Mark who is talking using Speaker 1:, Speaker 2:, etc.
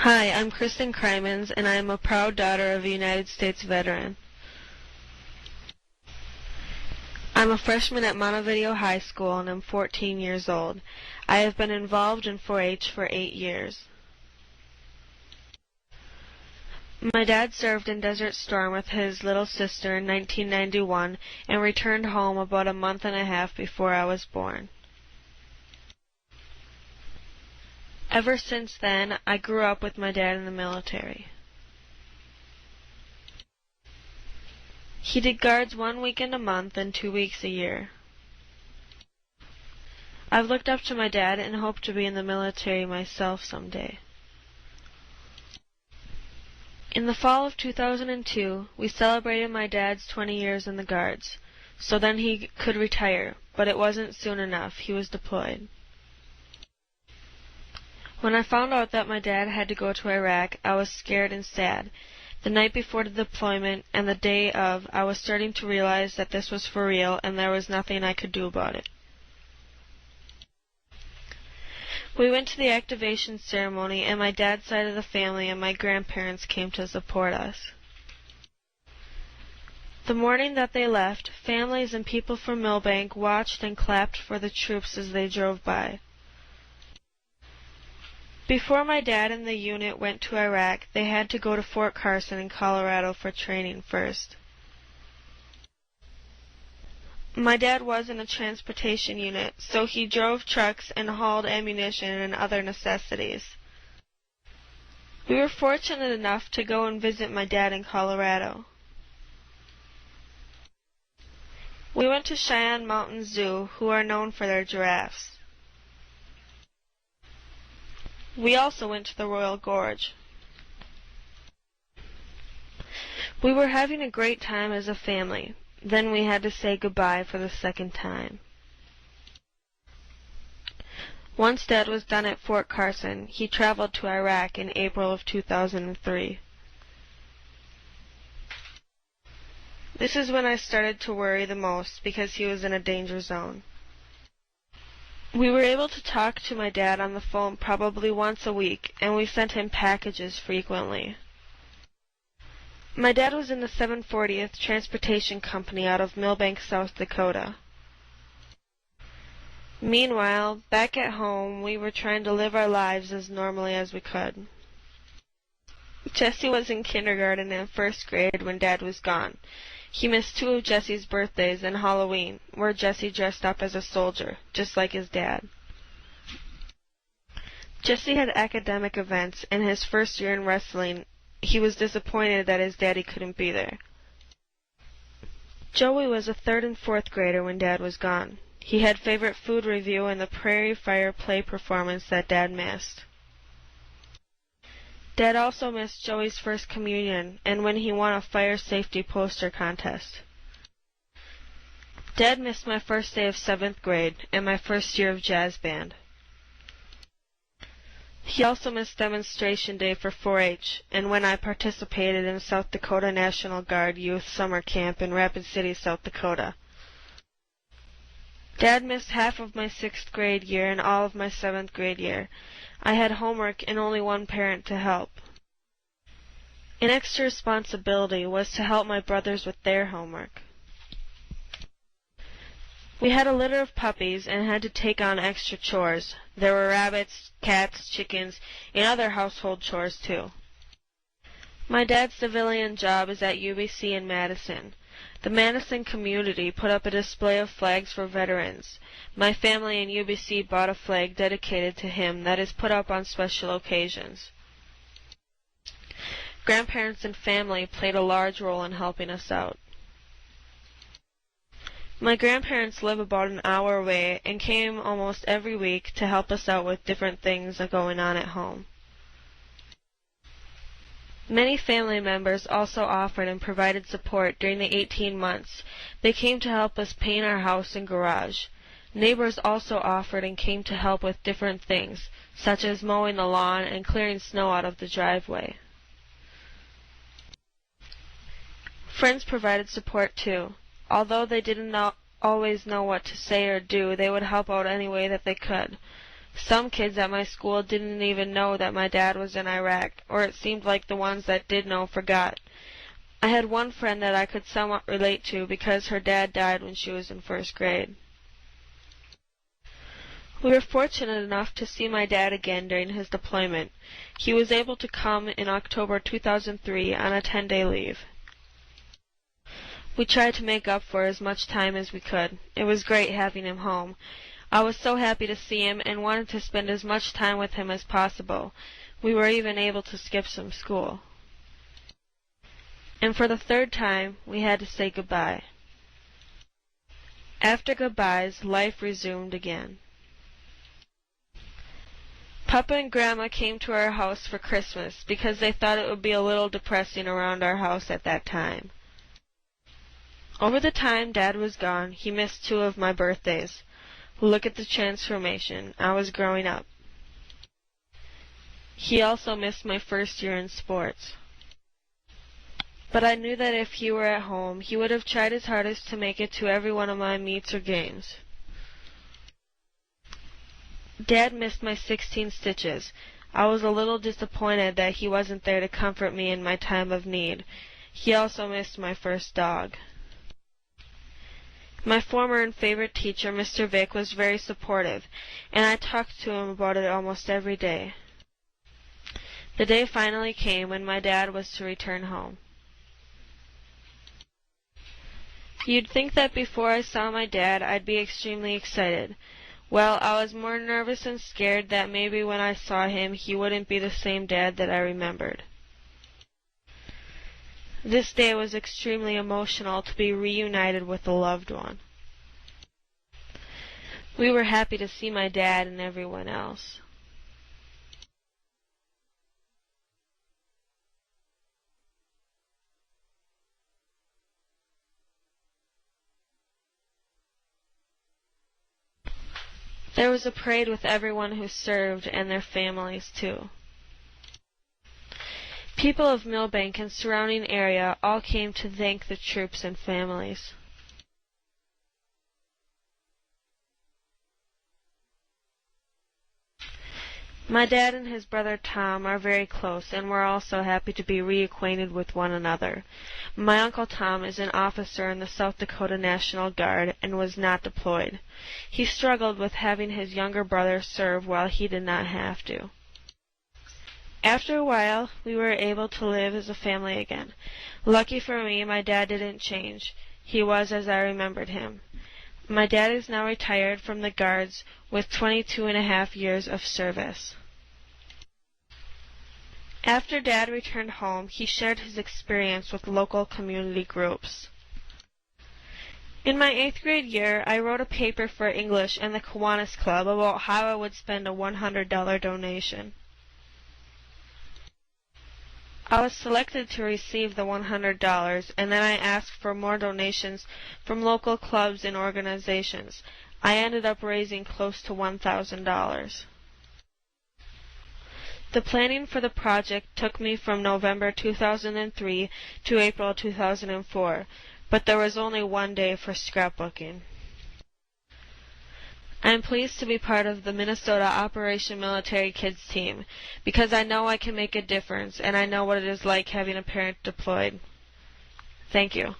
Speaker 1: Hi, I'm Kristen Krymans, and I am a proud daughter of a United States veteran. I'm a freshman at Montevideo High School, and I'm 14 years old. I have been involved in 4-H for 8 years. My dad served in Desert Storm with his little sister in 1991 and returned home about a month and a half before I was born. Ever since then, I grew up with my dad in the military. He did guards 1 weekend a month and 2 weeks a year. I've looked up to my dad and hope to be in the military myself someday. In the fall of 2002, we celebrated my dad's 20 years in the guards, so then he could retire, but it wasn't soon enough. He was deployed. When I found out that my dad had to go to Iraq, I was scared and sad. The night before the deployment and the day of, I was starting to realize that this was for real and there was nothing I could do about it. We went to the activation ceremony, and my dad's side of the family and my grandparents came to support us. The morning that they left, families and people from Milbank watched and clapped for the troops as they drove by. Before my dad and the unit went to Iraq, they had to go to Fort Carson in Colorado for training first. My dad was in a transportation unit, so he drove trucks and hauled ammunition and other necessities. We were fortunate enough to go and visit my dad in Colorado. We went to Cheyenne Mountain Zoo, who are known for their giraffes. We also went to the Royal Gorge. We were having a great time as a family. Then we had to say goodbye for the second time. Once Dad was done at Fort Carson, he traveled to Iraq in April of 2003. This is when I started to worry the most because he was in a danger zone. We were able to talk to my dad on the phone probably once a week, and we sent him packages frequently. My dad was in the 740th Transportation Company out of Milbank, South Dakota. Meanwhile, back at home, we were trying to live our lives as normally as we could. Jesse was in kindergarten and first grade when Dad was gone. He missed 2 of Jesse's birthdays and Halloween, where Jesse dressed up as a soldier, just like his dad. Jesse had academic events, and his first year in wrestling, he was disappointed that his daddy couldn't be there. Joey was a 3rd and 4th grader when Dad was gone. He had favorite food review and the Prairie Fire play performance that Dad missed. Dad also missed Joey's first communion and when he won a fire safety poster contest. Dad missed my first day of 7th grade and my first year of jazz band. He also missed demonstration day for 4-H and when I participated in South Dakota National Guard Youth Summer Camp in Rapid City, South Dakota. Dad missed half of my 6th grade year and all of my 7th grade year. I had homework and only one parent to help. An extra responsibility was to help my brothers with their homework. We had a litter of puppies and had to take on extra chores. There were rabbits, cats, chickens, and other household chores too. My dad's civilian job is at UBC in Madison. The Madison community put up a display of flags for veterans. My family and UBC bought a flag dedicated to him that is put up on special occasions. Grandparents and family played a large role in helping us out. My grandparents live about an hour away and came almost every week to help us out with different things going on at home. Many family members also offered and provided support during the 18 months. They came to help us paint our house and garage. Neighbors also offered and came to help with different things, such as mowing the lawn and clearing snow out of the driveway. Friends provided support too. Although they didn't always know what to say or do, they would help out any way that they could. Some kids at my school didn't even know that my dad was in Iraq, or it seemed like the ones that did know forgot. I had one friend that I could somewhat relate to because her dad died when she was in first grade. We were fortunate enough to see my dad again during his deployment. He was able to come in October 2003 on a 10-day leave. We tried to make up for as much time as we could. It was great having him home. I was so happy to see him and wanted to spend as much time with him as possible. We were even able to skip some school. And for the third time, we had to say goodbye. After goodbyes, life resumed again. Papa and Grandma came to our house for Christmas because they thought it would be a little depressing around our house at that time. Over the time Dad was gone, he missed 2 of my birthdays. Look at the transformation. I was growing up. He also missed my first year in sports. But I knew that if he were at home, he would have tried his hardest to make it to every one of my meets or games. Dad missed my 16 stitches. I was a little disappointed that he wasn't there to comfort me in my time of need. He also missed my first dog. My former and favorite teacher, Mr. Vick, was very supportive, and I talked to him about it almost every day. The day finally came when my dad was to return home. You'd think that before I saw my dad, I'd be extremely excited. Well, I was more nervous and scared that maybe when I saw him, he wouldn't be the same dad that I remembered. This day was extremely emotional to be reunited with a loved one. We were happy to see my dad and everyone else. There was a parade with everyone who served and their families too. People of Millbank and surrounding area all came to thank the troops and families. My dad and his brother Tom are very close, and we're also happy to be reacquainted with one another. My Uncle Tom is an officer in the South Dakota National Guard and was not deployed. He struggled with having his younger brother serve while he did not have to. After a while, we were able to live as a family again. Lucky for me, my dad didn't change. He was as I remembered him. My dad is now retired from the Guards with 22.5 years of service. After Dad returned home, he shared his experience with local community groups. In my 8th grade year, I wrote a paper for English in the Kiwanis Club about how I would spend a $100 donation. I was selected to receive the $100, and then I asked for more donations from local clubs and organizations. I ended up raising close to $1,000. The planning for the project took me from November 2003 to April 2004, but there was only one day for scrapbooking. I am pleased to be part of the Minnesota Operation Military Kids team because I know I can make a difference and I know what it is like having a parent deployed. Thank you.